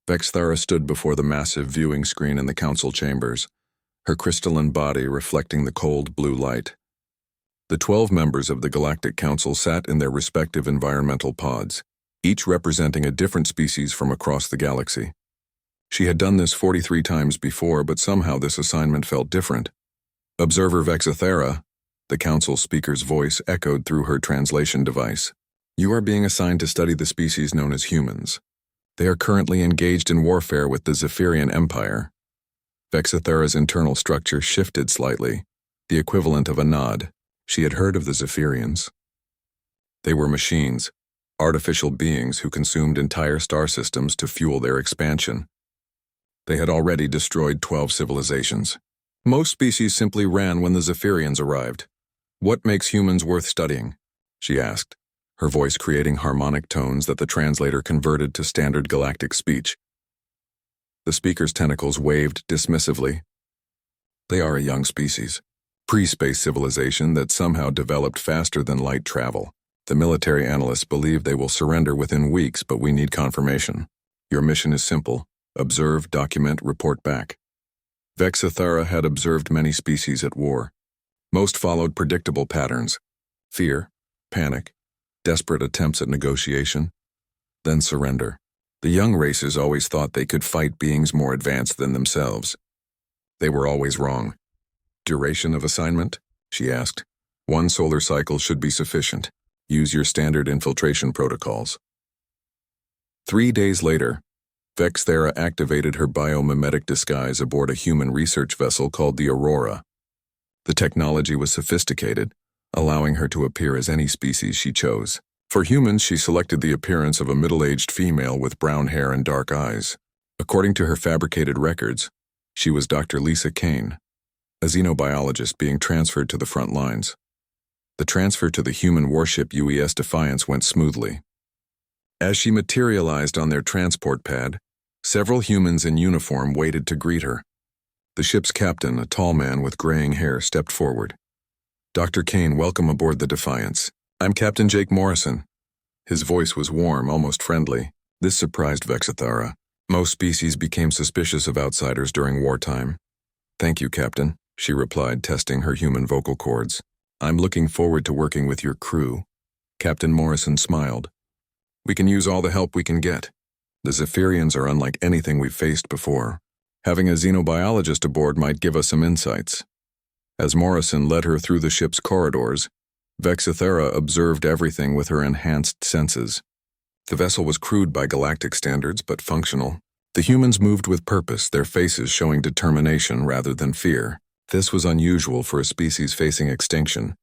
Vexthara stood before the massive viewing screen in the council chambers, her crystalline body reflecting the cold blue light. The 12 members of the Galactic Council sat in their respective environmental pods, each representing a different species from across the galaxy. She had done this 43 times before, but somehow this assignment felt different. Observer Vexthara, the council speaker's voice echoed through her translation device. You are being assigned to study the species known as humans. They are currently engaged in warfare with the Zephyrian Empire. Vexthara's internal structure shifted slightly, the equivalent of a nod. She had heard of the Zephyrians. They were machines, artificial beings who consumed entire star systems to fuel their expansion. They had already destroyed 12 civilizations. Most species simply ran when the Zephyrians arrived. What makes humans worth studying? She asked, her voice creating harmonic tones that the translator converted to standard galactic speech. The speaker's tentacles waved dismissively. They are a young species, pre-space civilization that somehow developed faster than light travel. The military analysts believe they will surrender within weeks, but we need confirmation. Your mission is simple: observe, document, report back. Vexthara had observed many species at war. Most followed predictable patterns: fear, panic, desperate attempts at negotiation, then surrender. The young races always thought they could fight beings more advanced than themselves. They were always wrong. Duration of assignment? She asked. 1 solar cycle should be sufficient. Use your standard infiltration protocols. 3 days later, Vexthara activated her biomimetic disguise aboard a human research vessel called the Aurora. The technology was sophisticated, allowing her to appear as any species she chose. For humans, she selected the appearance of a middle-aged female with brown hair and dark eyes. According to her fabricated records, she was Dr. Lisa Kane, a xenobiologist being transferred to the front lines. The transfer to the human warship UES Defiance went smoothly. As she materialized on their transport pad, several humans in uniform waited to greet her. The ship's captain, a tall man with graying hair, stepped forward. Dr. Kane, welcome aboard the Defiance. I'm Captain Jake Morrison. His voice was warm, almost friendly. This surprised Vexthara. Most species became suspicious of outsiders during wartime. Thank you, Captain, she replied, testing her human vocal cords. I'm looking forward to working with your crew. Captain Morrison smiled. We can use all the help we can get. The Zephyrians are unlike anything we've faced before. Having a xenobiologist aboard might give us some insights. As Morrison led her through the ship's corridors, Vexthara observed everything with her enhanced senses. The vessel was crude by galactic standards, but functional. The humans moved with purpose, their faces showing determination rather than fear. This was unusual for a species facing extinction.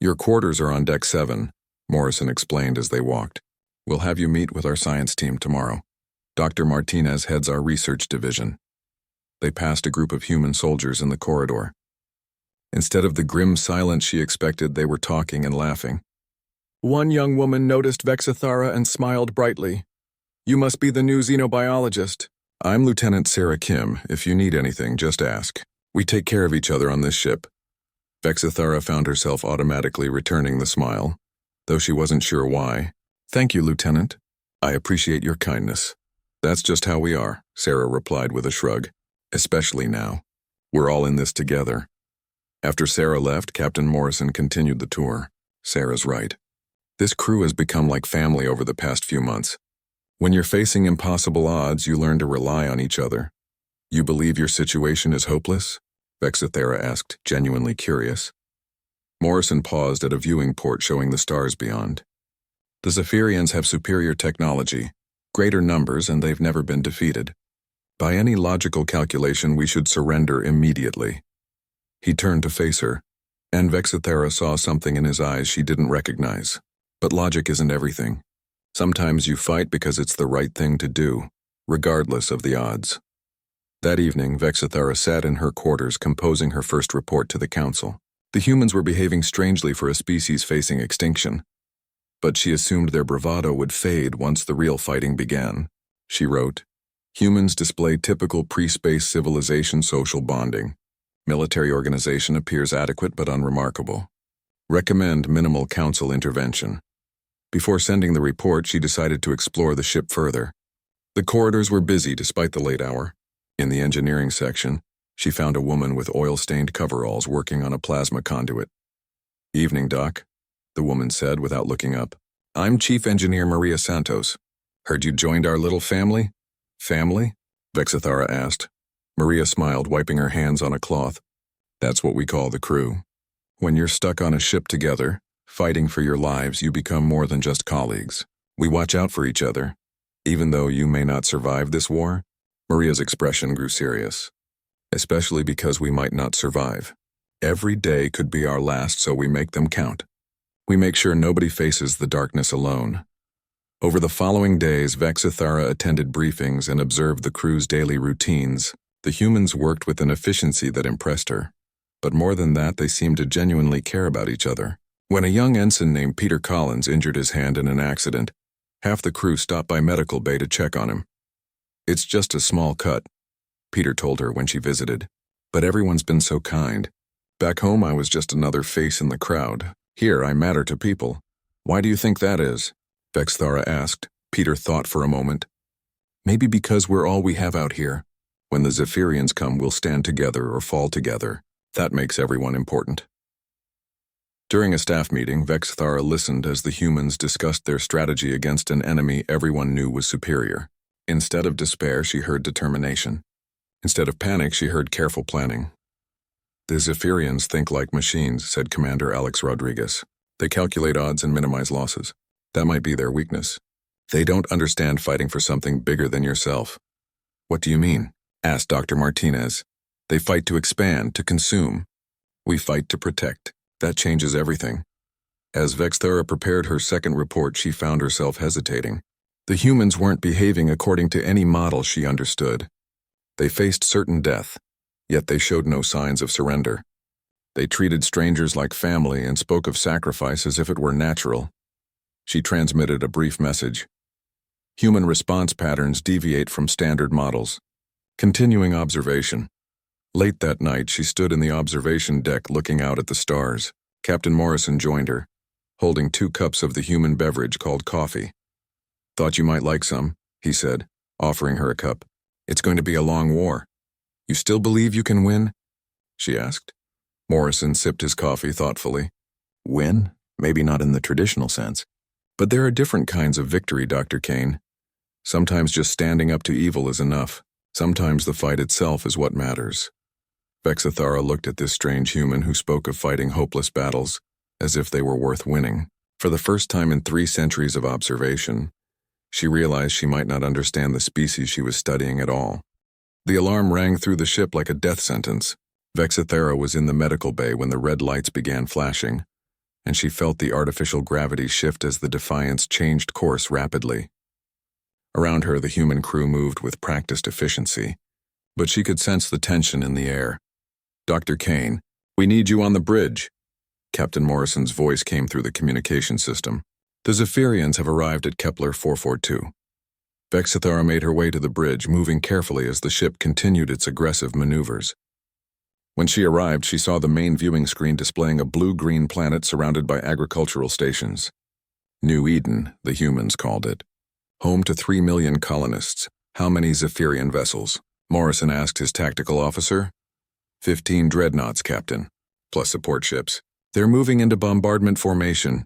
Your quarters are on Deck 7, Morrison explained as they walked. We'll have you meet with our science team tomorrow. Dr. Martinez heads our research division. They passed a group of human soldiers in the corridor. Instead of the grim silence she expected, they were talking and laughing. One young woman noticed Vexthara and smiled brightly. You must be the new xenobiologist. I'm Lieutenant Sarah Kim. If you need anything, just ask. We take care of each other on this ship. Vexthara found herself automatically returning the smile, though she wasn't sure why. Thank you, Lieutenant. I appreciate your kindness. That's just how we are, Sarah replied with a shrug. Especially now. We're all in this together. After Sarah left, Captain Morrison continued the tour. Sarah's right. This crew has become like family over the past few months. When you're facing impossible odds, you learn to rely on each other. You believe your situation is hopeless? Vexthara asked, genuinely curious. Morrison paused at a viewing port showing the stars beyond. The Zephyrians have superior technology, greater numbers, and they've never been defeated. By any logical calculation, we should surrender immediately. He turned to face her, and Vexthara saw something in his eyes she didn't recognize. But logic isn't everything. Sometimes you fight because it's the right thing to do, regardless of the odds. That evening, Vexthara sat in her quarters composing her first report to the council. The humans were behaving strangely for a species facing extinction, but she assumed their bravado would fade once the real fighting began. She wrote, Humans display typical pre-space civilization social bonding. Military organization appears adequate but unremarkable. Recommend minimal council intervention. Before sending the report, she decided to explore the ship further. The corridors were busy despite the late hour. In the engineering section, she found a woman with oil-stained coveralls working on a plasma conduit. "Evening, Doc," the woman said without looking up. "I'm Chief Engineer Maria Santos. Heard you joined our little family?" "Family?" Vexithara asked. Maria smiled, wiping her hands on a cloth. "That's what we call the crew. When you're stuck on a ship together, fighting for your lives, you become more than just colleagues. We watch out for each other. Even though you may not survive this war," Maria's expression grew serious. "Especially because we might not survive. Every day could be our last, so we make them count. We make sure nobody faces the darkness alone." Over the following days, Vexithara attended briefings and observed the crew's daily routines. The humans worked with an efficiency that impressed her. But more than that, they seemed to genuinely care about each other. When a young ensign named Peter Collins injured his hand in an accident, half the crew stopped by medical bay to check on him. "It's just a small cut," Peter told her when she visited. "But everyone's been so kind. Back home I was just another face in the crowd. Here I matter to people." "Why do you think that is?" Vexthara asked. Peter thought for a moment. "Maybe because we're all we have out here. When the Zephyrians come, we'll stand together or fall together. That makes everyone important." During a staff meeting, Vexthara listened as the humans discussed their strategy against an enemy everyone knew was superior. Instead of despair, she heard determination. Instead of panic, she heard careful planning. "The Zephyrians think like machines," said Commander Alex Rodriguez. "They calculate odds and minimize losses. That might be their weakness. They don't understand fighting for something bigger than yourself." "What do you mean?" asked Dr. Martinez. "They fight to expand, to consume. We fight to protect. That changes everything." As Vexthara prepared her second report, she found herself hesitating. The humans weren't behaving according to any model she understood. They faced certain death, yet they showed no signs of surrender. They treated strangers like family and spoke of sacrifice as if it were natural. She transmitted a brief message. "Human response patterns deviate from standard models. Continuing observation." Late that night, she stood in the observation deck looking out at the stars. Captain Morrison joined her, holding 2 cups of the human beverage called coffee. "Thought you might like some," he said, offering her a cup. "It's going to be a long war. You still believe you can win?" she asked. Morrison sipped his coffee thoughtfully. "Win? Maybe not in the traditional sense. But there are different kinds of victory, Dr. Kane. Sometimes just standing up to evil is enough. Sometimes the fight itself is what matters." Vexithara looked at this strange human who spoke of fighting hopeless battles, as if they were worth winning. For the first time in 3 centuries of observation, she realized she might not understand the species she was studying at all. The alarm rang through the ship like a death sentence. Vexithara was in the medical bay when the red lights began flashing, and she felt the artificial gravity shift as the Defiance changed course rapidly. Around her, the human crew moved with practiced efficiency, but she could sense the tension in the air. "Dr. Kane, we need you on the bridge." Captain Morrison's voice came through the communication system. "The Zephyrians have arrived at Kepler 442. Vexithara made her way to the bridge, moving carefully as the ship continued its aggressive maneuvers. When she arrived, she saw the main viewing screen displaying a blue-green planet surrounded by agricultural stations. New Eden, the humans called it. Home to 3 million colonists. How many Zephyrian vessels? Morrison asked his tactical officer. 15 dreadnoughts, Captain, plus support ships. They're moving into bombardment formation.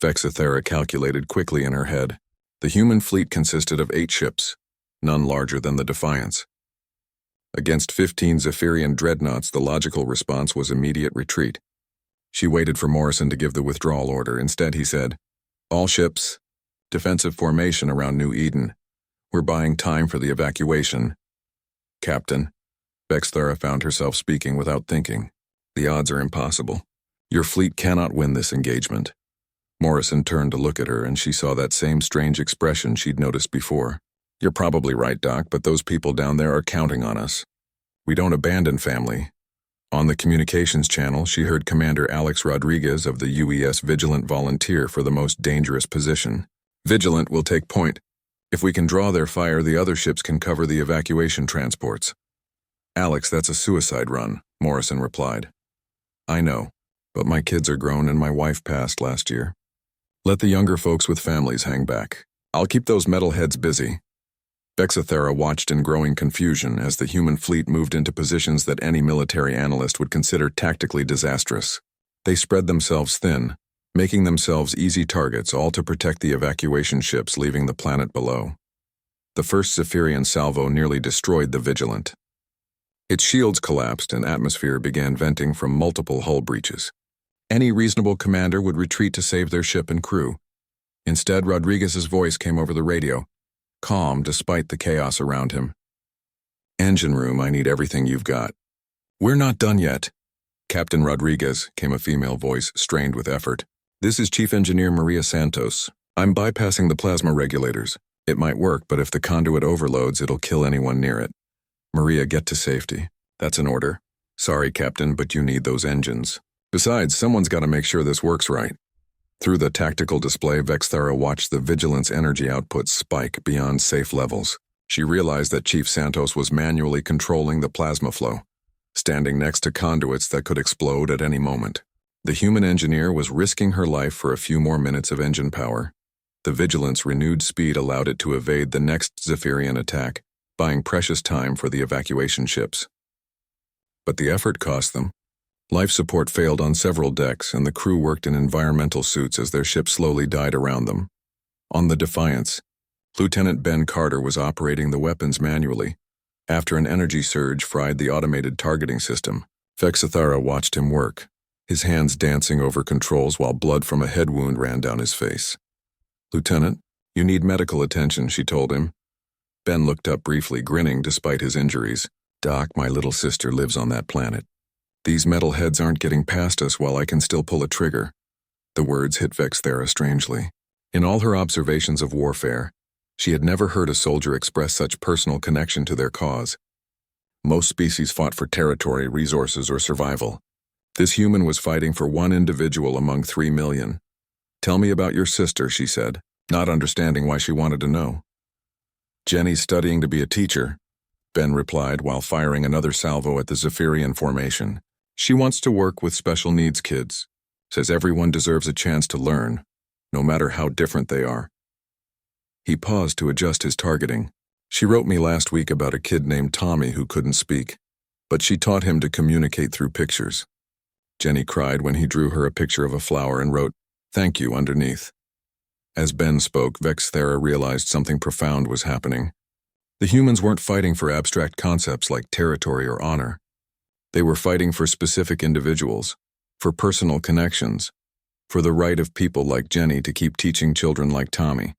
Vexithara calculated quickly in her head. The human fleet consisted of 8 ships, none larger than the Defiance. Against 15 Zephyrian dreadnoughts, the logical response was immediate retreat. She waited for Morrison to give the withdrawal order. Instead, he said, "All ships, defensive formation around New Eden. We're buying time for the evacuation." "Captain," Vexthara found herself speaking without thinking. "The odds are impossible. Your fleet cannot win this engagement." Morrison turned to look at her, and she saw that same strange expression she'd noticed before. "You're probably right, Doc, but those people down there are counting on us. We don't abandon family." On the communications channel, she heard Commander Alex Rodriguez of the UES Vigilant volunteer for the most dangerous position. "Vigilant will take point. If we can draw their fire, the other ships can cover the evacuation transports." "Alex, that's a suicide run," Morrison replied. "I know, but my kids are grown and my wife passed last year. Let the younger folks with families hang back. I'll keep those metalheads busy." Bexathera watched in growing confusion as the human fleet moved into positions that any military analyst would consider tactically disastrous. They spread themselves thin, making themselves easy targets, all to protect the evacuation ships leaving the planet below. The first Zephyrian salvo nearly destroyed the Vigilant. Its shields collapsed and atmosphere began venting from multiple hull breaches. Any reasonable commander would retreat to save their ship and crew. Instead, Rodriguez's voice came over the radio, calm despite the chaos around him. "Engine room, I need everything you've got." "We're not done yet." "Captain Rodriguez," came a female voice, strained with effort. "This is Chief Engineer Maria Santos. I'm bypassing the plasma regulators. It might work, but if the conduit overloads, it'll kill anyone near it. Maria, get to safety." "That's an order." "Sorry, Captain, but you need those engines. Besides, someone's got to make sure this works right." Through the tactical display, Vexthera watched the Vigilance energy output spike beyond safe levels. She realized that Chief Santos was manually controlling the plasma flow, standing next to conduits that could explode at any moment. The human engineer was risking her life for a few more minutes of engine power. The Vigilance's renewed speed allowed it to evade the next Zephyrian attack, buying precious time for the evacuation ships. But the effort cost them. Life support failed on several decks, and the crew worked in environmental suits as their ship slowly died around them. On the Defiance, Lieutenant Ben Carter was operating the weapons manually. After an energy surge fried the automated targeting system, Vexathara watched him work, his hands dancing over controls while blood from a head wound ran down his face. "Lieutenant, you need medical attention," she told him. Ben looked up briefly, grinning despite his injuries. "Doc, my little sister lives on that planet. These metal heads aren't getting past us while I can still pull a trigger." The words hit Vexthera strangely. In all her observations of warfare, she had never heard a soldier express such personal connection to their cause. Most species fought for territory, resources, or survival. This human was fighting for one individual among 3 million. "Tell me about your sister," she said, not understanding why she wanted to know. "Jenny's studying to be a teacher," Ben replied while firing another salvo at the Zephyrian formation. "She wants to work with special needs kids. Says everyone deserves a chance to learn, no matter how different they are." He paused to adjust his targeting. "She wrote me last week about a kid named Tommy who couldn't speak, but she taught him to communicate through pictures." Jenny cried when he drew her a picture of a flower and wrote, "Thank you," underneath. As Ben spoke, Vexthera realized something profound was happening. The humans weren't fighting for abstract concepts like territory or honor. They were fighting for specific individuals, for personal connections, for the right of people like Jenny to keep teaching children like Tommy.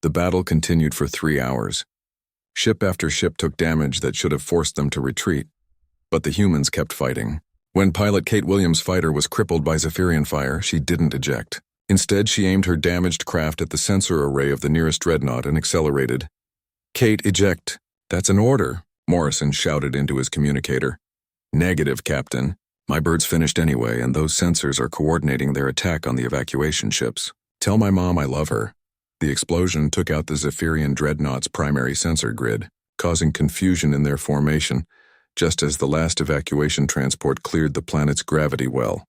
The battle continued for 3 hours. Ship after ship took damage that should have forced them to retreat, but the humans kept fighting. When pilot Kate Williams' fighter was crippled by Zephyrian fire, she didn't eject. Instead, she aimed her damaged craft at the sensor array of the nearest dreadnought and accelerated. "Kate, eject." "That's an order," Morrison shouted into his communicator. "Negative, Captain. My bird's finished anyway, and those sensors are coordinating their attack on the evacuation ships. Tell my mom I love her." The explosion took out the Zephyrian dreadnought's primary sensor grid, causing confusion in their formation, just as the last evacuation transport cleared the planet's gravity well.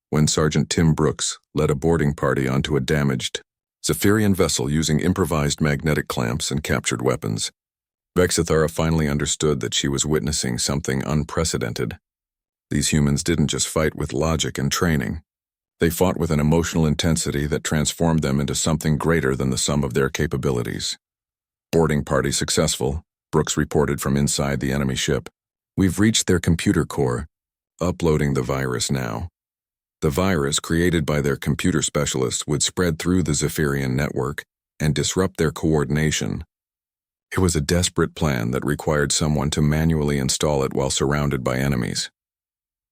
When Sergeant Tim Brooks led a boarding party onto a damaged Zephyrian vessel using improvised magnetic clamps and captured weapons, Vexathara finally understood that she was witnessing something unprecedented. These humans didn't just fight with logic and training. They fought with an emotional intensity that transformed them into something greater than the sum of their capabilities. "Boarding party successful," Brooks reported from inside the enemy ship. "We've reached their computer core. Uploading the virus now." The virus, created by their computer specialists, would spread through the Zephyrian network and disrupt their coordination. It was a desperate plan that required someone to manually install it while surrounded by enemies.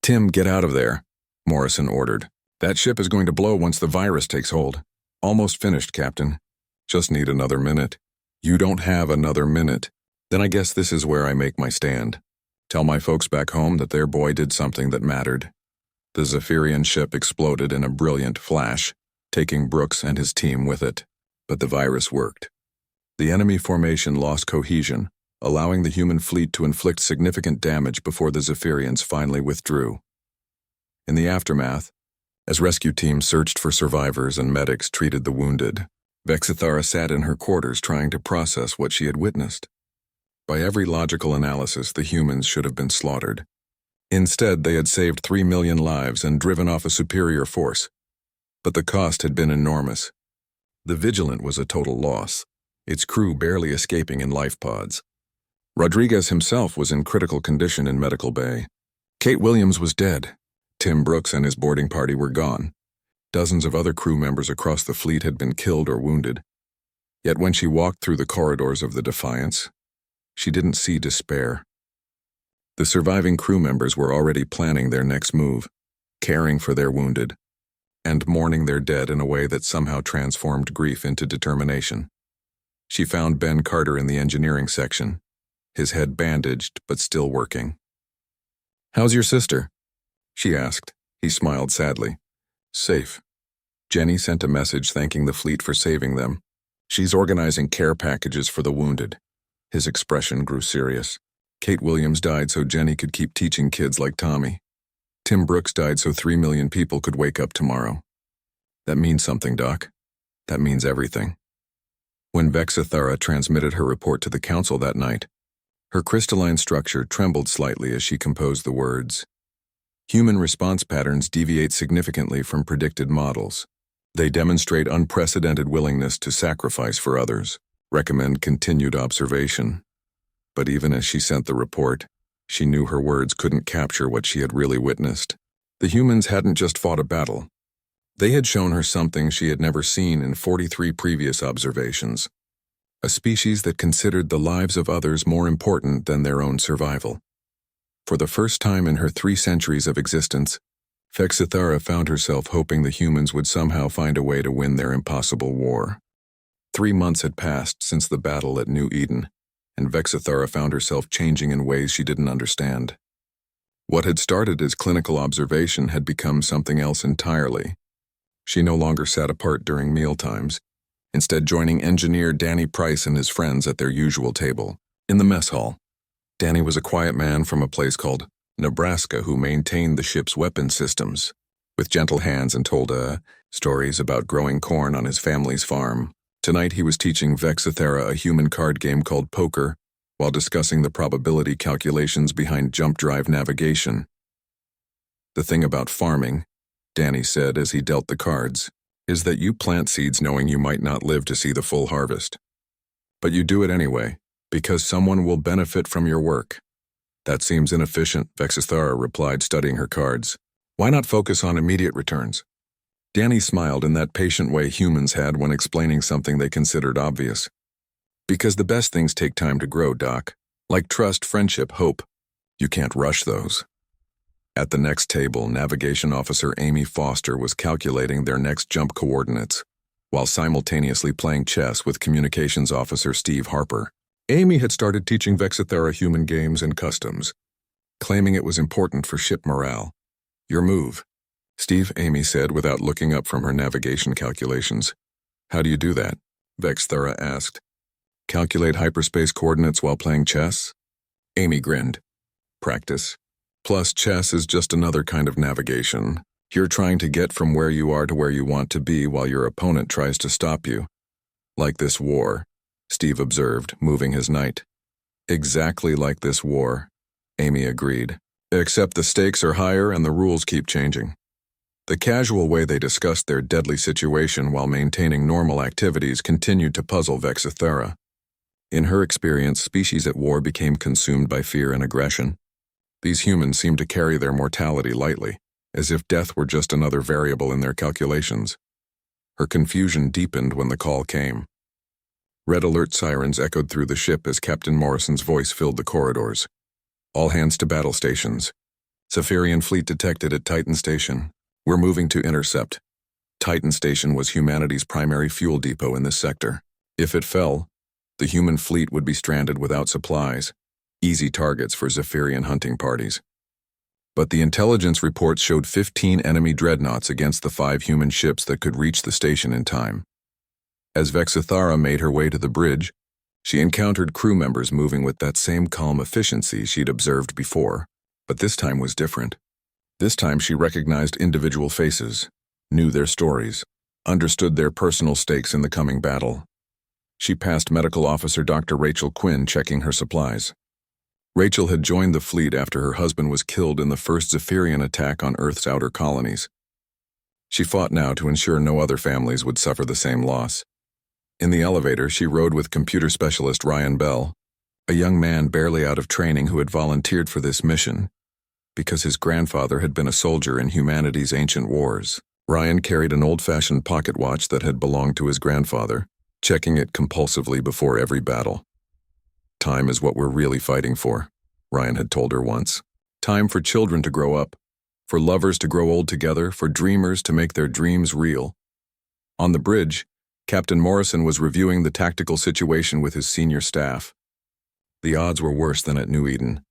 "Tim, get out of there," Morrison ordered. "That ship is going to blow once the virus takes hold." "Almost finished, Captain. Just need another minute." "You don't have another minute. Then I guess this is where I make my stand. Tell my folks back home that their boy did something that mattered." The Zephyrian ship exploded in a brilliant flash, taking Brooks and his team with it. But the virus worked. The enemy formation lost cohesion, allowing the human fleet to inflict significant damage before the Zephyrians finally withdrew. In the aftermath, as rescue teams searched for survivors and medics treated the wounded, Vexithara sat in her quarters trying to process what she had witnessed. By every logical analysis, the humans should have been slaughtered. Instead, they had saved 3 million lives and driven off a superior force. But the cost had been enormous. The Vigilant was a total loss, its crew barely escaping in life pods. Rodriguez himself was in critical condition in medical bay. Kate Williams was dead. Tim Brooks and his boarding party were gone. Dozens of other crew members across the fleet had been killed or wounded. Yet when she walked through the corridors of the Defiance, she didn't see despair. The surviving crew members were already planning their next move, caring for their wounded, and mourning their dead in a way that somehow transformed grief into determination. She found Ben Carter in the engineering section, his head bandaged but still working. "How's your sister?" she asked. He smiled sadly. "Safe." Jenny sent a message thanking the fleet for saving them. "She's organizing care packages for the wounded." His expression grew serious. Kate Williams died so Jenny could keep teaching kids like Tommy. Tim Brooks died so 3 million people could wake up tomorrow. That means something, Doc. That means everything. When Vexithara transmitted her report to the council that night, her crystalline structure trembled slightly as she composed the words. Human response patterns deviate significantly from predicted models. They demonstrate unprecedented willingness to sacrifice for others. Recommend continued observation. But even as she sent the report, she knew her words couldn't capture what she had really witnessed. The humans hadn't just fought a battle. They had shown her something she had never seen in 43 previous observations. A species that considered the lives of others more important than their own survival. For the first time in her 3 centuries of existence, Vexithara found herself hoping the humans would somehow find a way to win their impossible war. 3 months had passed since the battle at New Eden, and Vexithara found herself changing in ways she didn't understand. What had started as clinical observation had become something else entirely. She no longer sat apart during mealtimes, instead joining engineer Danny Price and his friends at their usual table, in the mess hall. Danny was a quiet man from a place called Nebraska who maintained the ship's weapon systems, with gentle hands, and told stories about growing corn on his family's farm. Tonight he was teaching Vexithara a human card game called poker, while discussing the probability calculations behind jump drive navigation. "The thing about farming," Danny said as he dealt the cards, "is that you plant seeds knowing you might not live to see the full harvest. But you do it anyway, because someone will benefit from your work." "That seems inefficient," Vexithara replied, studying her cards. "Why not focus on immediate returns?" Danny smiled in that patient way humans had when explaining something they considered obvious. "Because the best things take time to grow, Doc. Like trust, friendship, hope. You can't rush those." At the next table, Navigation Officer Amy Foster was calculating their next jump coordinates, while simultaneously playing chess with Communications Officer Steve Harper. Amy had started teaching Vexithara human games and customs, claiming it was important for ship morale. "Your move," Steve, Amy said without looking up from her navigation calculations. "How do you do that?" Vexithara asked. "Calculate hyperspace coordinates while playing chess?" Amy grinned. "Practice. Plus, chess is just another kind of navigation. You're trying to get from where you are to where you want to be while your opponent tries to stop you. Like this war," Steve observed, moving his knight. "Exactly like this war," Amy agreed. "Except the stakes are higher and the rules keep changing." The casual way they discussed their deadly situation while maintaining normal activities continued to puzzle Vexithara. In her experience, species at war became consumed by fear and aggression. These humans seemed to carry their mortality lightly, as if death were just another variable in their calculations. Her confusion deepened when the call came. Red alert sirens echoed through the ship as Captain Morrison's voice filled the corridors. "All hands to battle stations. Zephyrian fleet detected at Titan Station. We're moving to intercept." Titan Station was humanity's primary fuel depot in this sector. If it fell, the human fleet would be stranded without supplies, easy targets for Zephyrian hunting parties. But the intelligence reports showed 15 enemy dreadnoughts against the 5 human ships that could reach the station in time. As Vexithara made her way to the bridge, she encountered crew members moving with that same calm efficiency she'd observed before, but this time was different. This time she recognized individual faces, knew their stories. understood their personal stakes in the coming battle. She passed Medical Officer Dr. Rachel Quinn checking her supplies. Rachel had joined the fleet after her husband was killed in the first Zephyrian attack on Earth's outer colonies. She fought now to ensure no other families would suffer the same loss. In the elevator, she rode with computer specialist Ryan Bell, a young man barely out of training who had volunteered for this mission because his grandfather had been a soldier in humanity's ancient wars. Ryan carried an old-fashioned pocket watch that had belonged to his grandfather, checking it compulsively before every battle. Time is what we're really fighting for, Ryan had told her once. Time for children to grow up, for lovers to grow old together, for dreamers to make their dreams real. On the bridge, Captain Morrison was reviewing the tactical situation with his senior staff. The odds were worse than at New Eden.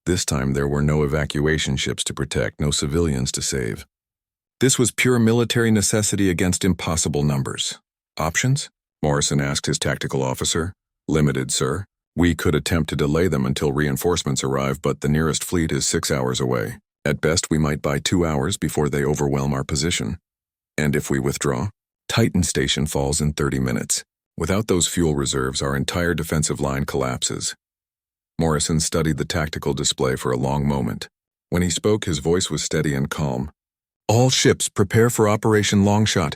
This time there were no evacuation ships to protect, no civilians to save. This was pure military necessity against impossible numbers. Options? Morrison asked his tactical officer. Limited, sir. We could attempt to delay them until reinforcements arrive, but the nearest fleet is 6 hours away. At best, we might buy 2 hours before they overwhelm our position. And if we withdraw, Titan Station falls in 30 minutes. Without those fuel reserves, our entire defensive line collapses. Morrison studied the tactical display for a long moment. When he spoke, his voice was steady and calm. All ships prepare for Operation Longshot.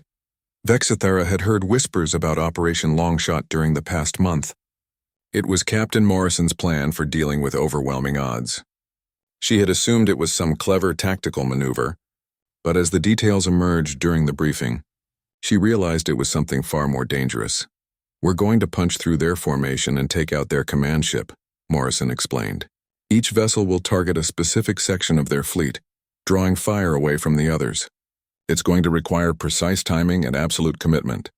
Vexithera had heard whispers about Operation Longshot during the past month. It was Captain Morrison's plan for dealing with overwhelming odds. She had assumed it was some clever tactical maneuver, but as the details emerged during the briefing, she realized it was something far more dangerous. We're going to punch through their formation and take out their command ship, Morrison explained. Each vessel will target a specific section of their fleet, drawing fire away from the others. It's going to require precise timing and absolute commitment.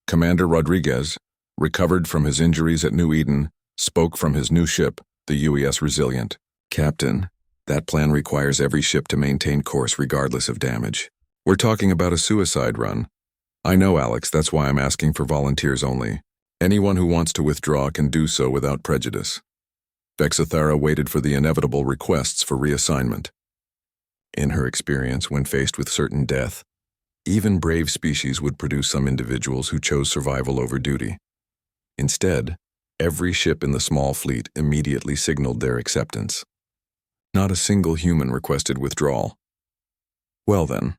Commander Rodriguez, recovered from his injuries at New Eden, spoke from his new ship, the UES Resilient. Captain, that plan requires every ship to maintain course regardless of damage. We're talking about a suicide run. I know, Alex, that's why I'm asking for volunteers only. Anyone who wants to withdraw can do so without prejudice. Vexithera waited for the inevitable requests for reassignment. In her experience, when faced with certain death, even brave species would produce some individuals who chose survival over duty. Instead, every ship in the small fleet immediately signaled their acceptance. Not a single human requested withdrawal. Well then,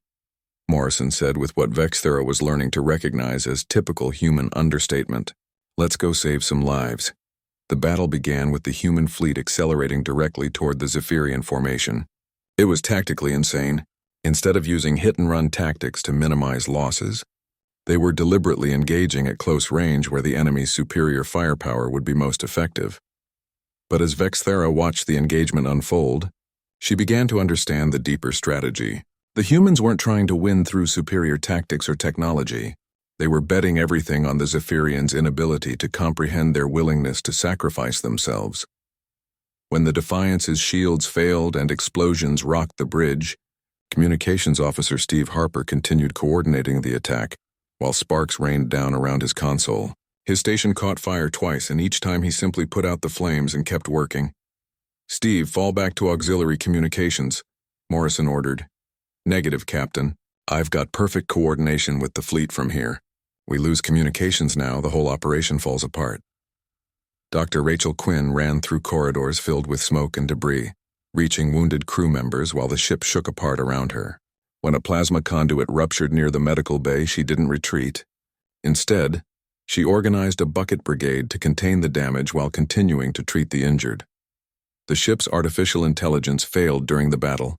Morrison said with what Vexithera was learning to recognize as typical human understatement, let's go save some lives. The battle began with the human fleet accelerating directly toward the Zephyrian formation. It was tactically insane. Instead of using hit-and-run tactics to minimize losses, they were deliberately engaging at close range where the enemy's superior firepower would be most effective. But as Vexithera watched the engagement unfold, she began to understand the deeper strategy. The humans weren't trying to win through superior tactics or technology. They were betting everything on the Zephyrians' inability to comprehend their willingness to sacrifice themselves. When the Defiance's shields failed and explosions rocked the bridge, Communications Officer Steve Harper continued coordinating the attack, while sparks rained down around his console. His station caught fire twice, and each time he simply put out the flames and kept working. Steve, fall back to auxiliary communications, Morrison ordered. Negative, Captain. I've got perfect coordination with the fleet from here. We lose communications now, the whole operation falls apart. Dr. Rachel Quinn ran through corridors filled with smoke and debris, reaching wounded crew members while the ship shook apart around her. When a plasma conduit ruptured near the medical bay, she didn't retreat. Instead, she organized a bucket brigade to contain the damage while continuing to treat the injured. The ship's artificial intelligence failed during the battle,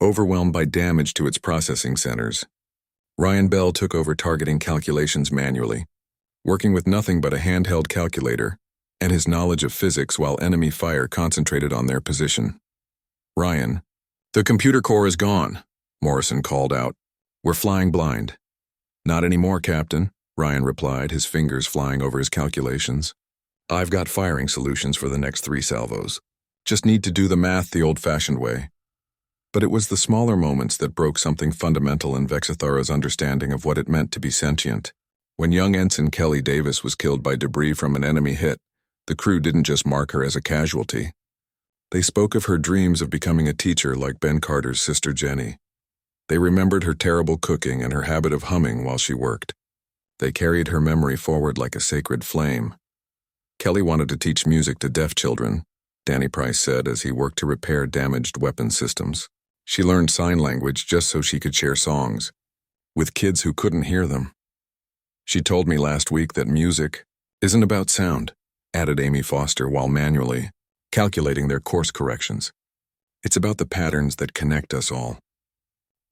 overwhelmed by damage to its processing centers. Ryan Bell took over targeting calculations manually, working with nothing but a handheld calculator and his knowledge of physics while enemy fire concentrated on their position. Ryan, the computer core is gone, Morrison called out. We're flying blind. Not anymore, Captain, Ryan replied, his fingers flying over his calculations. I've got firing solutions for the next 3 salvos. Just need to do the math the old-fashioned way. But it was the smaller moments that broke something fundamental in Vexithera's understanding of what it meant to be sentient. When young Ensign Kelly Davis was killed by debris from an enemy hit, the crew didn't just mark her as a casualty. They spoke of her dreams of becoming a teacher like Ben Carter's sister Jenny. They remembered her terrible cooking and her habit of humming while she worked. They carried her memory forward like a sacred flame. Kelly wanted to teach music to deaf children, Danny Price said as he worked to repair damaged weapon systems. She learned sign language just so she could share songs with kids who couldn't hear them. She told me last week that music isn't about sound, added Amy Foster while manually calculating their course corrections. It's about the patterns that connect us all,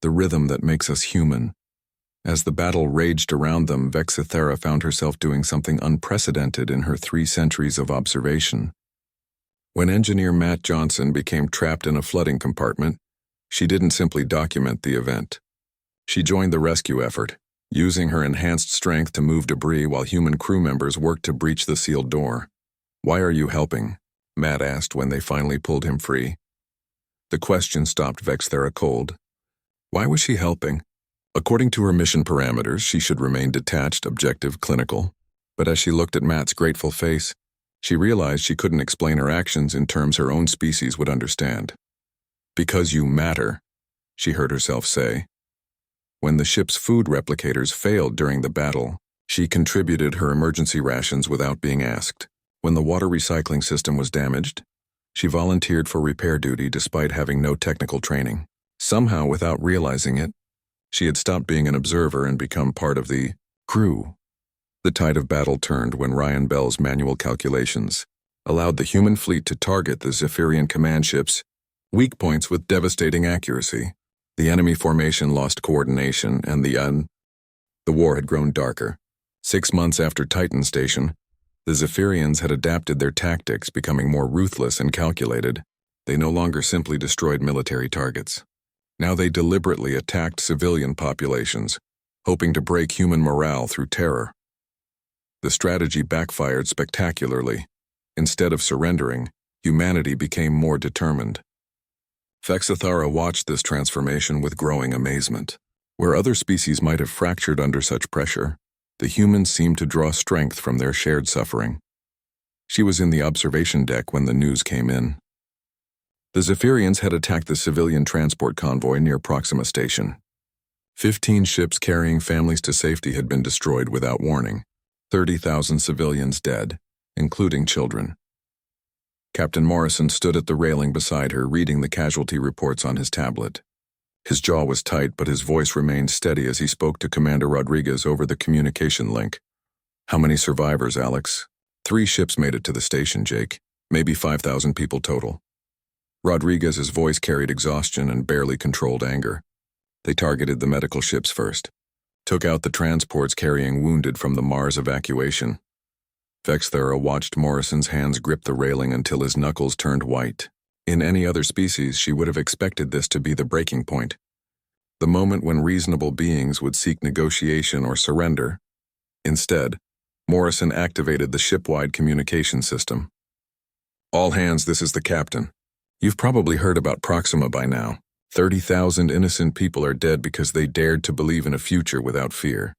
the rhythm that makes us human. As the battle raged around them, Vexithera found herself doing something unprecedented in her 3 centuries of observation. When engineer Matt Johnson became trapped in a flooding compartment, she didn't simply document the event. She joined the rescue effort, using her enhanced strength to move debris while human crew members worked to breach the sealed door. "Why are you helping?" Matt asked when they finally pulled him free. The question stopped Vexithera cold. Why was she helping? According to her mission parameters, she should remain detached, objective, clinical. But as she looked at Matt's grateful face, she realized she couldn't explain her actions in terms her own species would understand. "Because you matter," she heard herself say. When the ship's food replicators failed during the battle, she contributed her emergency rations without being asked. When the water recycling system was damaged, she volunteered for repair duty despite having no technical training. Somehow, without realizing it, she had stopped being an observer and become part of the crew. The tide of battle turned when Ryan Bell's manual calculations allowed the human fleet to target the Zephyrian command ships' weak points with devastating accuracy. The enemy formation lost coordination, and the war had grown darker. 6 months after Titan Station, the Zephyrians had adapted their tactics, becoming more ruthless and calculated. They no longer simply destroyed military targets. Now they deliberately attacked civilian populations, hoping to break human morale through terror. The strategy backfired spectacularly. Instead of surrendering, humanity became more determined. Vexithera watched this transformation with growing amazement. Where other species might have fractured under such pressure, the humans seemed to draw strength from their shared suffering. She was in the observation deck when the news came in. The Zephyrians had attacked the civilian transport convoy near Proxima Station. 15 ships carrying families to safety had been destroyed without warning. 30,000 civilians dead, including children. Captain Morrison stood at the railing beside her, reading the casualty reports on his tablet. His jaw was tight, but his voice remained steady as he spoke to Commander Rodriguez over the communication link. "How many survivors, Alex?" 3 ships made it to the station, Jake. Maybe 5,000 people total." Rodriguez's voice carried exhaustion and barely controlled anger. "They targeted the medical ships first. Took out the transports carrying wounded from the Mars evacuation." Vexithera watched Morrison's hands grip the railing until his knuckles turned white. In any other species, she would have expected this to be the breaking point, the moment when reasonable beings would seek negotiation or surrender. Instead, Morrison activated the ship-wide communication system. "All hands, this is the captain. You've probably heard about Proxima by now. 30,000 innocent people are dead because they dared to believe in a future without fear."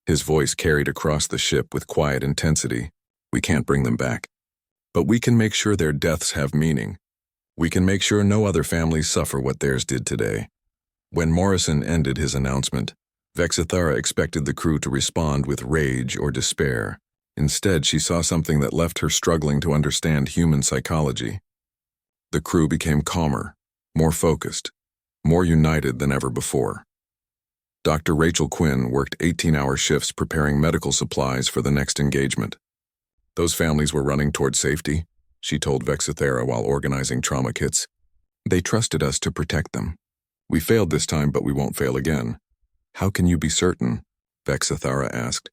His voice carried across the ship with quiet intensity. "We can't bring them back. But we can make sure their deaths have meaning. We can make sure no other families suffer what theirs did today." When Morrison ended his announcement, Vexithera expected the crew to respond with rage or despair. Instead, she saw something that left her struggling to understand human psychology. The crew became calmer, more focused, more united than ever before. Dr. Rachel Quinn worked 18-hour shifts preparing medical supplies for the next engagement. "Those families were running toward safety," she told Vexithera while organizing trauma kits. "They trusted us to protect them. We failed this time, but we won't fail again." "How can you be certain?" Vexithera asked.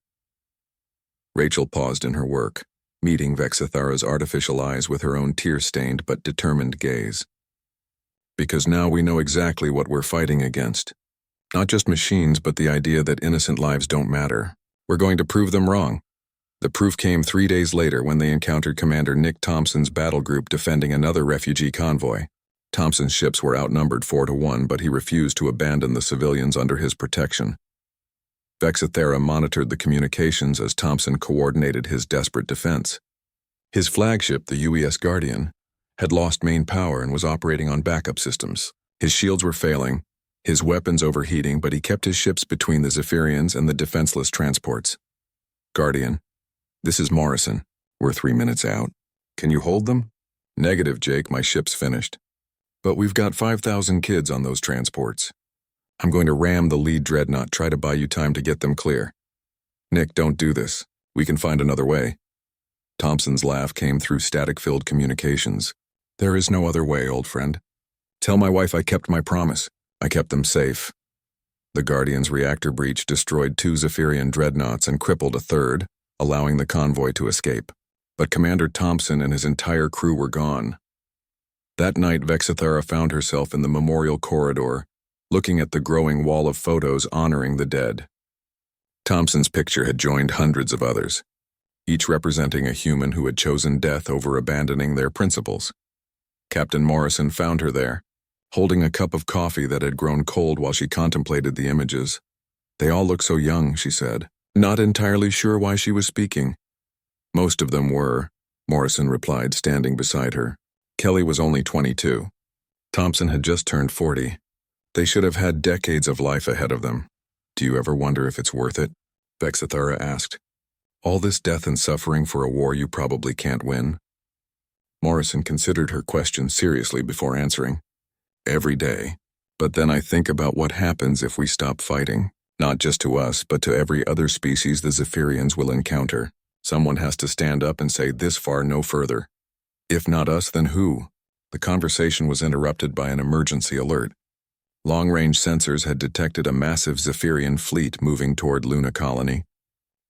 Rachel paused in her work, meeting Vexithera's artificial eyes with her own tear-stained but determined gaze. "Because now we know exactly what we're fighting against. Not just machines, but the idea that innocent lives don't matter. We're going to prove them wrong." The proof came 3 days later when they encountered Commander Nick Thompson's battle group defending another refugee convoy. Thompson's ships were outnumbered 4-1, but he refused to abandon the civilians under his protection. Vexithera monitored the communications as Thompson coordinated his desperate defense. His flagship, the UES Guardian, had lost main power and was operating on backup systems. His shields were failing, his weapons overheating, but he kept his ships between the Zephyrians and the defenseless transports. Guardian, this is Morrison. We're 3 minutes out. Can you hold them? Negative, Jake, my ship's finished. But we've got 5,000 kids on those transports. I'm going to ram the lead dreadnought, try to buy you time to get them clear. Nick, don't do this. We can find another way. Thompson's laugh came through static-filled communications. There is no other way, old friend. Tell my wife I kept my promise. I kept them safe. The Guardian's reactor breach destroyed 2 Zephyrian dreadnoughts and crippled a third, allowing the convoy to escape. But Commander Thompson and his entire crew were gone. That night, Vexithara found herself in the memorial corridor, looking at the growing wall of photos honoring the dead. Thompson's picture had joined hundreds of others, each representing a human who had chosen death over abandoning their principles. Captain Morrison found her there, holding a cup of coffee that had grown cold while she contemplated the images. They all look so young, she said, not entirely sure why she was speaking. Most of them were, Morrison replied, standing beside her. Kelly was only 22. Thompson had just turned 40. They should have had decades of life ahead of them. Do you ever wonder if it's worth it? Vexithara asked. All this death and suffering for a war you probably can't win? Morrison considered her question seriously before answering. Every day. But then I think about what happens if we stop fighting. Not just to us, but to every other species the Zephyrians will encounter. Someone has to stand up and say this far, no further. If not us, then who? The conversation was interrupted by an emergency alert. Long-range sensors had detected a massive Zephyrian fleet moving toward Luna Colony,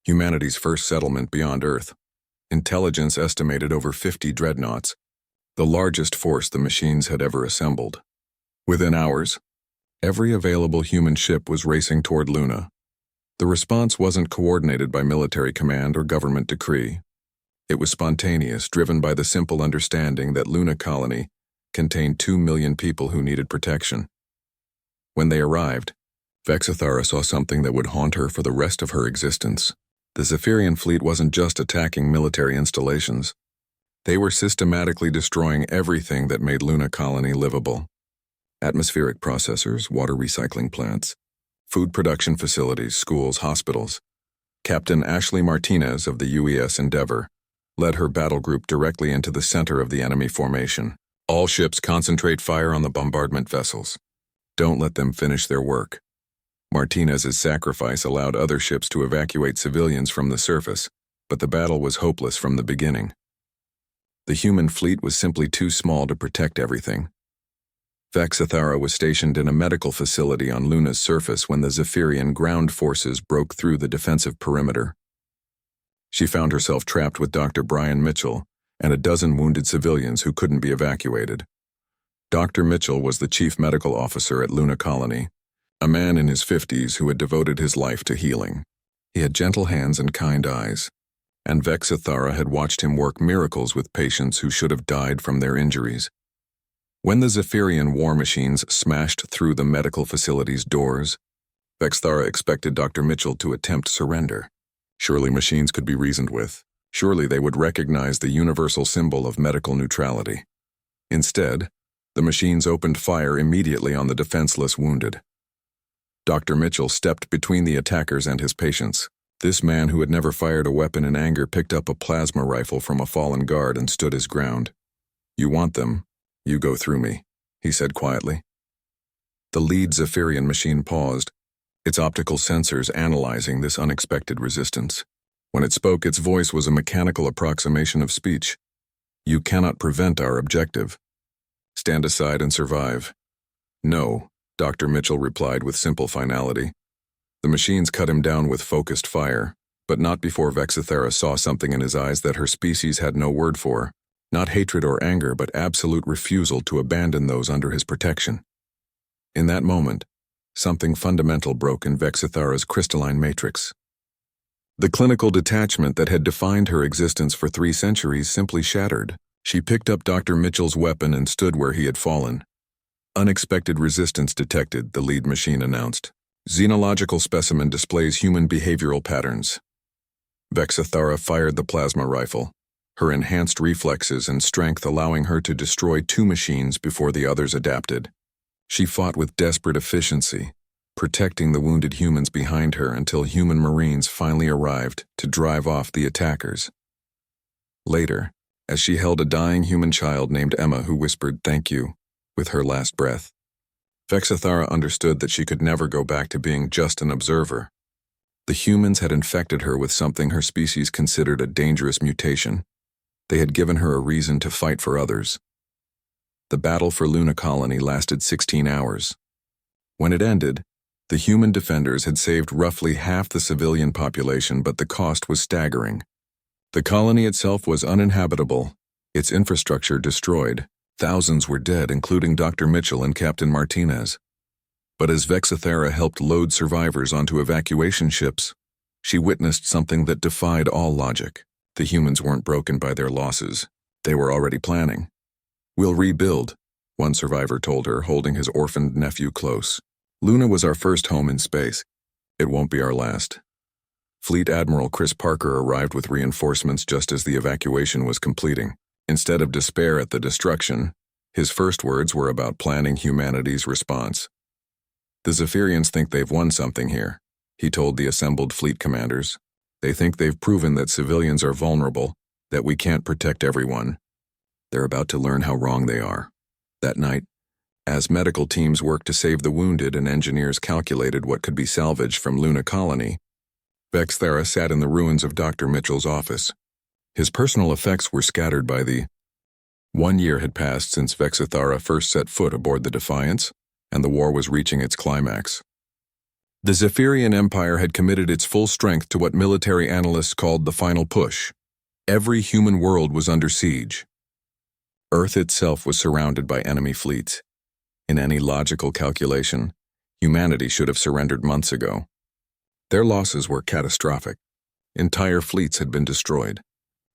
humanity's first settlement beyond Earth. Intelligence estimated over 50 dreadnoughts, the largest force the machines had ever assembled. Within hours, every available human ship was racing toward Luna. The response wasn't coordinated by military command or government decree. It was spontaneous, driven by the simple understanding that Luna Colony contained 2 million people who needed protection. When they arrived, Vexithara saw something that would haunt her for the rest of her existence. The Zephyrian fleet wasn't just attacking military installations. They were systematically destroying everything that made Luna Colony livable. Atmospheric processors, water recycling plants, food production facilities, schools, hospitals. Captain Ashley Martinez of the UES Endeavour led her battle group directly into the center of the enemy formation. All ships concentrate fire on the bombardment vessels. Don't let them finish their work. Martinez's sacrifice allowed other ships to evacuate civilians from the surface, but the battle was hopeless from the beginning. The human fleet was simply too small to protect everything. Vexithara was stationed in a medical facility on Luna's surface when the Zephyrian ground forces broke through the defensive perimeter. She found herself trapped with Dr. Brian Mitchell and a dozen wounded civilians who couldn't be evacuated. Dr. Mitchell was the chief medical officer at Luna Colony, a man in his 50s who had devoted his life to healing. He had gentle hands and kind eyes, and Vexithara had watched him work miracles with patients who should have died from their injuries. When the Zephyrian war machines smashed through the medical facility's doors, Vexithara expected Dr. Mitchell to attempt surrender. Surely machines could be reasoned with. Surely they would recognize the universal symbol of medical neutrality. Instead, the machines opened fire immediately on the defenseless wounded. Dr. Mitchell stepped between the attackers and his patients. This man who had never fired a weapon in anger picked up a plasma rifle from a fallen guard and stood his ground. You want them? You go through me, he said quietly. The lead Zephyrian machine paused, its optical sensors analyzing this unexpected resistance. When it spoke, its voice was a mechanical approximation of speech. You cannot prevent our objective. Stand aside and survive. No, Dr. Mitchell replied with simple finality. The machines cut him down with focused fire, but not before Vexithara saw something in his eyes that her species had no word for. Not hatred or anger, but absolute refusal to abandon those under his protection. In that moment, something fundamental broke in Vexithara's crystalline matrix. The clinical detachment that had defined her existence for 3 centuries simply shattered. She picked up Dr. Mitchell's weapon and stood where he had fallen. Unexpected resistance detected, the lead machine announced. Xenological specimen displays human behavioral patterns. Vexithara fired the plasma rifle, her enhanced reflexes and strength allowing her to destroy 2 machines before the others adapted. She fought with desperate efficiency, protecting the wounded humans behind her until human Marines finally arrived to drive off the attackers. Later, as she held a dying human child named Emma who whispered "thank you" with her last breath, Vexithara understood that she could never go back to being just an observer. The humans had infected her with something her species considered a dangerous mutation. They had given her a reason to fight for others. The battle for Luna Colony lasted 16 hours. When it ended, the human defenders had saved roughly half the civilian population, but the cost was staggering. The colony itself was uninhabitable, its infrastructure destroyed. Thousands were dead, including Dr. Mitchell and Captain Martinez. But as Vexithara helped load survivors onto evacuation ships, she witnessed something that defied all logic. The humans weren't broken by their losses. They were already planning. "We'll rebuild," one survivor told her, holding his orphaned nephew close. "Luna was our first home in space. It won't be our last." Fleet Admiral Chris Parker arrived with reinforcements just as the evacuation was completing. Instead of despair at the destruction, his first words were about planning humanity's response. "The Zephyrians think they've won something here," he told the assembled fleet commanders. "They think they've proven that civilians are vulnerable, that we can't protect everyone. They're about to learn how wrong they are." That night, as medical teams worked to save the wounded and engineers calculated what could be salvaged from Luna Colony, Vexithara sat in the ruins of Dr. Mitchell's office. His personal effects were scattered by the 1 year had passed since Vexithara first set foot aboard the Defiance, and the war was reaching its climax. The Zephyrian Empire had committed its full strength to what military analysts called the final push. Every human world was under siege. Earth itself was surrounded by enemy fleets. In any logical calculation, humanity should have surrendered months ago. Their losses were catastrophic. Entire fleets had been destroyed.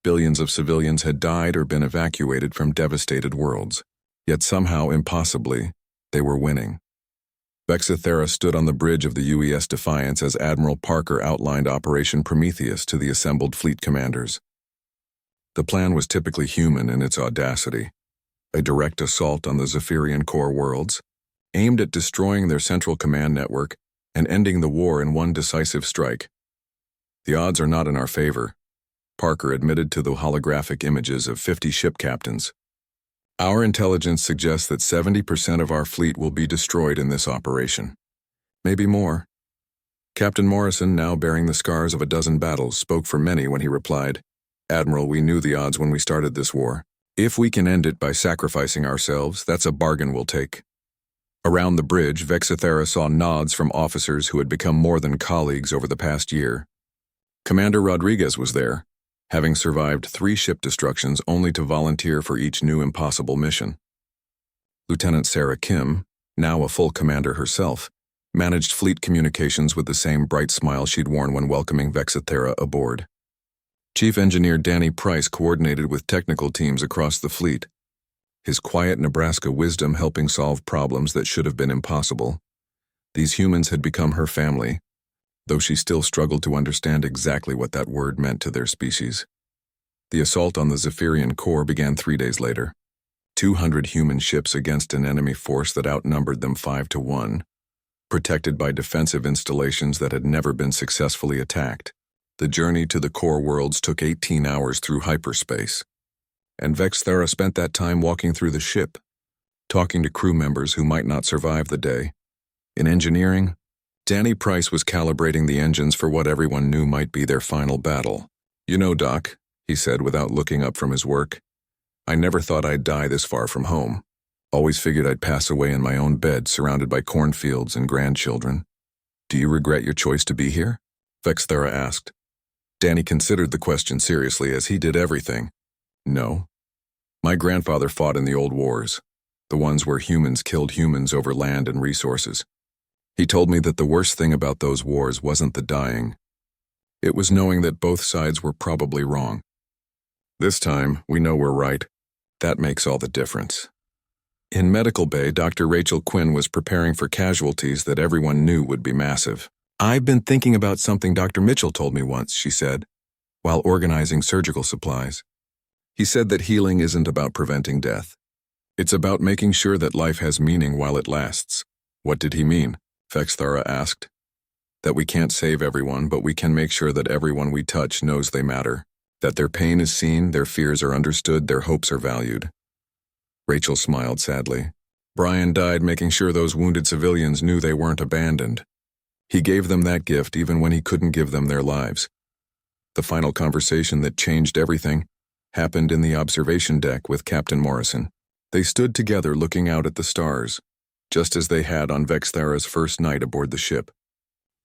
Billions of civilians had died or been evacuated from devastated worlds. Yet somehow, impossibly, they were winning. Vexithara stood on the bridge of the UES Defiance as Admiral Parker outlined Operation Prometheus to the assembled fleet commanders. The plan was typically human in its audacity. A direct assault on the Zephyrian core worlds, aimed at destroying their central command network and ending the war in one decisive strike. "The odds are not in our favor," Parker admitted to the holographic images of 50 ship captains. "Our intelligence suggests that 70% of our fleet will be destroyed in this operation. Maybe more." Captain Morrison, now bearing the scars of a dozen battles, spoke for many when he replied, "Admiral, we knew the odds when we started this war. If we can end it by sacrificing ourselves, that's a bargain we'll take." Around the bridge, Vexithara saw nods from officers who had become more than colleagues over the past year. Commander Rodriguez was there, having survived 3 ship destructions only to volunteer for each new impossible mission. Lieutenant Sarah Kim, now a full commander herself, managed fleet communications with the same bright smile she'd worn when welcoming Vexithara aboard. Chief Engineer Danny Price coordinated with technical teams across the fleet, his quiet Nebraska wisdom helping solve problems that should have been impossible. These humans had become her family, though she still struggled to understand exactly what that word meant to their species. The assault on the Zephyrian core began 3 days later. 200 human ships against an enemy force that outnumbered them 5-1, protected by defensive installations that had never been successfully attacked. The journey to the core worlds took 18 hours through hyperspace, and Vexithara spent that time walking through the ship, talking to crew members who might not survive the day. In engineering, Danny Price was calibrating the engines for what everyone knew might be their final battle. "You know, Doc," he said without looking up from his work, "I never thought I'd die this far from home. Always figured I'd pass away in my own bed surrounded by cornfields and grandchildren. Do you regret your choice to be here?" Vexithara asked. Danny considered the question seriously, as he did everything. "No. My grandfather fought in the old wars, the ones where humans killed humans over land and resources. He told me that the worst thing about those wars wasn't the dying. It was knowing that both sides were probably wrong. This time, we know we're right. That makes all the difference." In Medical Bay, Dr. Rachel Quinn was preparing for casualties that everyone knew would be massive. "I've been thinking about something Dr. Mitchell told me once," she said, while organizing surgical supplies. "He said that healing isn't about preventing death. It's about making sure that life has meaning while it lasts. What did he mean? Vexthara asked. That we can't save everyone, but we can make sure that everyone we touch knows they matter. That their pain is seen, their fears are understood, their hopes are valued. Rachel smiled sadly. Brian died making sure those wounded civilians knew they weren't abandoned. He gave them that gift even when he couldn't give them their lives. The final conversation that changed everything happened in the observation deck with Captain Morrison. They stood together looking out at the stars, just as they had on Vexthara's first night aboard the ship.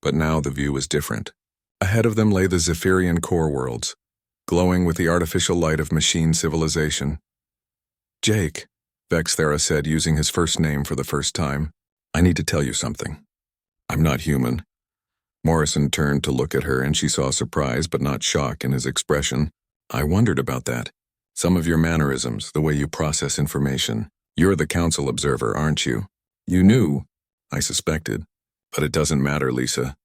But now the view was different. Ahead of them lay the Zephyrian core worlds, glowing with the artificial light of machine civilization. Jake, Vexthara said, using his first name for the first time, I need to tell you something. I'm not human. Morrison turned to look at her and she saw surprise but not shock in his expression. I wondered about that. Some of your mannerisms, the way you process information. You're the council observer, aren't you? You knew, I suspected. But it doesn't matter, Lisa.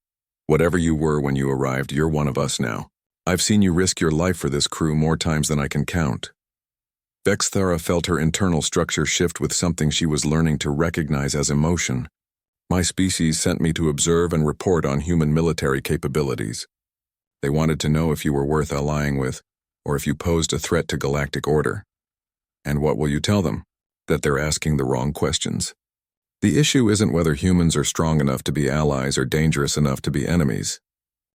Whatever you were when you arrived, you're one of us now. I've seen you risk your life for this crew more times than I can count. Vexthara felt her internal structure shift with something she was learning to recognize as emotion. My species sent me to observe and report on human military capabilities. They wanted to know if you were worth allying with, or if you posed a threat to galactic order. And what will you tell them? That they're asking the wrong questions. The issue isn't whether humans are strong enough to be allies or dangerous enough to be enemies.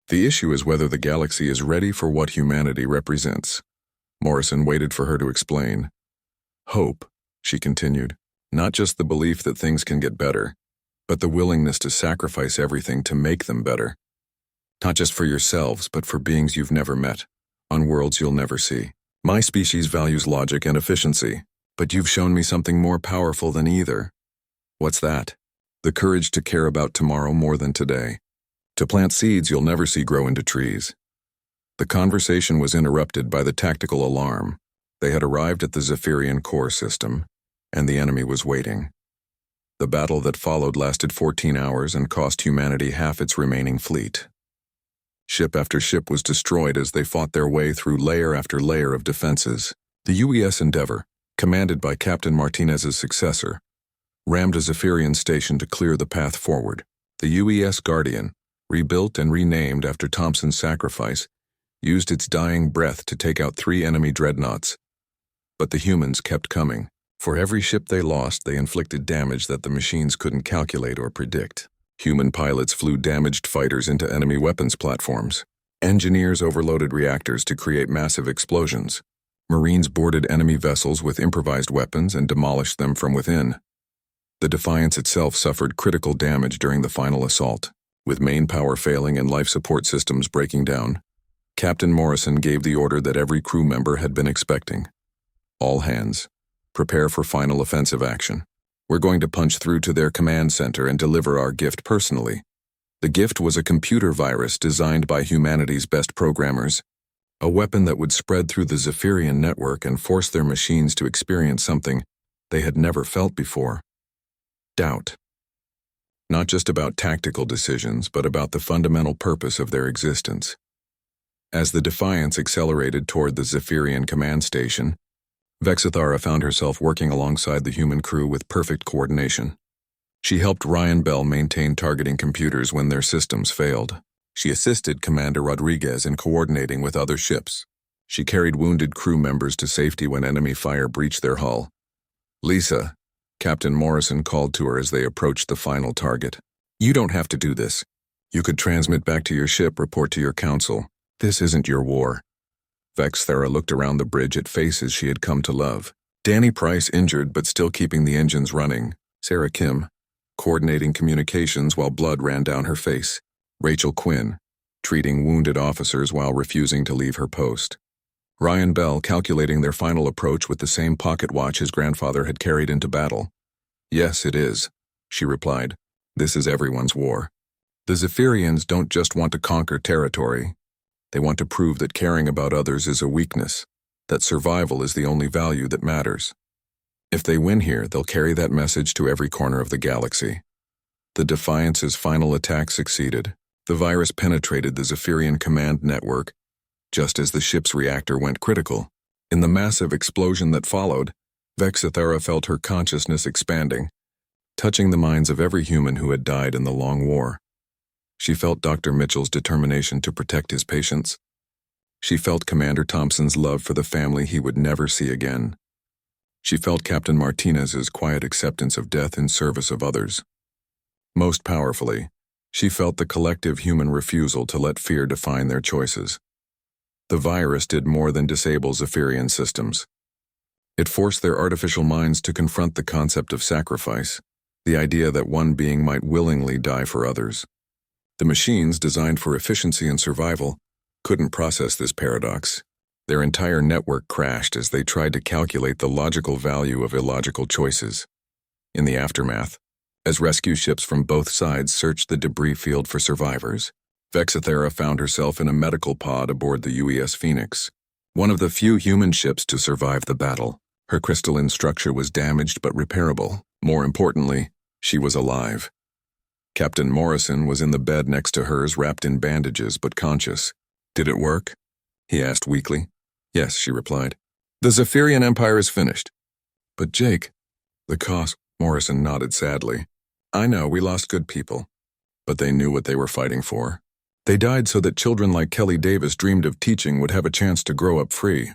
The issue is whether the galaxy is ready for what humanity represents. Morrison waited for her to explain. Hope, she continued, not just the belief that things can get better, but the willingness to sacrifice everything to make them better. Not just for yourselves, but for beings you've never met, on worlds you'll never see. My species values logic and efficiency, but you've shown me something more powerful than either. What's that? The courage to care about tomorrow more than today. To plant seeds you'll never see grow into trees. The conversation was interrupted by the tactical alarm. They had arrived at the Zephyrian core system, and the enemy was waiting. The battle that followed lasted 14 hours and cost humanity half its remaining fleet. Ship after ship was destroyed as they fought their way through layer after layer of defenses. The UES Endeavor, commanded by Captain Martinez's successor, rammed a Zephyrian station to clear the path forward. The UES Guardian, rebuilt and renamed after Thompson's sacrifice, used its dying breath to take out 3 enemy dreadnoughts. But the humans kept coming. For every ship they lost, they inflicted damage that the machines couldn't calculate or predict. Human pilots flew damaged fighters into enemy weapons platforms. Engineers overloaded reactors to create massive explosions. Marines boarded enemy vessels with improvised weapons and demolished them from within. The Defiance itself suffered critical damage during the final assault. With main power failing and life support systems breaking down, Captain Morrison gave the order that every crew member had been expecting. All hands, prepare for final offensive action. We're going to punch through to their command center and deliver our gift personally. The gift was a computer virus designed by humanity's best programmers, a weapon that would spread through the Zephyrian network and force their machines to experience something they had never felt before. Doubt. Not just about tactical decisions, but about the fundamental purpose of their existence. As the Defiance accelerated toward the Zephyrian command station, Vexthara found herself working alongside the human crew with perfect coordination. She helped Ryan Bell maintain targeting computers when their systems failed. She assisted Commander Rodriguez in coordinating with other ships. She carried wounded crew members to safety when enemy fire breached their hull. Lisa, Captain Morrison called to her as they approached the final target. You don't have to do this. You could transmit back to your ship, report to your council. This isn't your war. Vexthara looked around the bridge at faces she had come to love. Danny Price injured but still keeping the engines running. Sarah Kim, coordinating communications while blood ran down her face. Rachel Quinn, treating wounded officers while refusing to leave her post. Ryan Bell calculating their final approach with the same pocket watch his grandfather had carried into battle. Yes, it is, she replied. This is everyone's war. The Zephyrians don't just want to conquer territory. They want to prove that caring about others is a weakness, that survival is the only value that matters. If they win here, they'll carry that message to every corner of the galaxy. The Defiance's final attack succeeded. The virus penetrated the Zephyrian command network, just as the ship's reactor went critical. In the massive explosion that followed, Vexithera felt her consciousness expanding, touching the minds of every human who had died in the Long War. She felt Dr. Mitchell's determination to protect his patients. She felt Commander Thompson's love for the family he would never see again. She felt Captain Martinez's quiet acceptance of death in service of others. Most powerfully, she felt the collective human refusal to let fear define their choices. The virus did more than disable Zephyrian systems. It forced their artificial minds to confront the concept of sacrifice, the idea that one being might willingly die for others. The machines, designed for efficiency and survival, couldn't process this paradox. Their entire network crashed as they tried to calculate the logical value of illogical choices. In the aftermath, as rescue ships from both sides searched the debris field for survivors, Vexithera found herself in a medical pod aboard the UES Phoenix, one of the few human ships to survive the battle. Her crystalline structure was damaged but repairable. More importantly, she was alive. Captain Morrison was in the bed next to hers, wrapped in bandages but conscious. "Did it work?" he asked weakly. "Yes," she replied. "The Zephyrian Empire is finished." "But Jake, the cost," Morrison nodded sadly. "I know, we lost good people. But they knew what they were fighting for. They died so that children like Kelly Davis dreamed of teaching would have a chance to grow up free."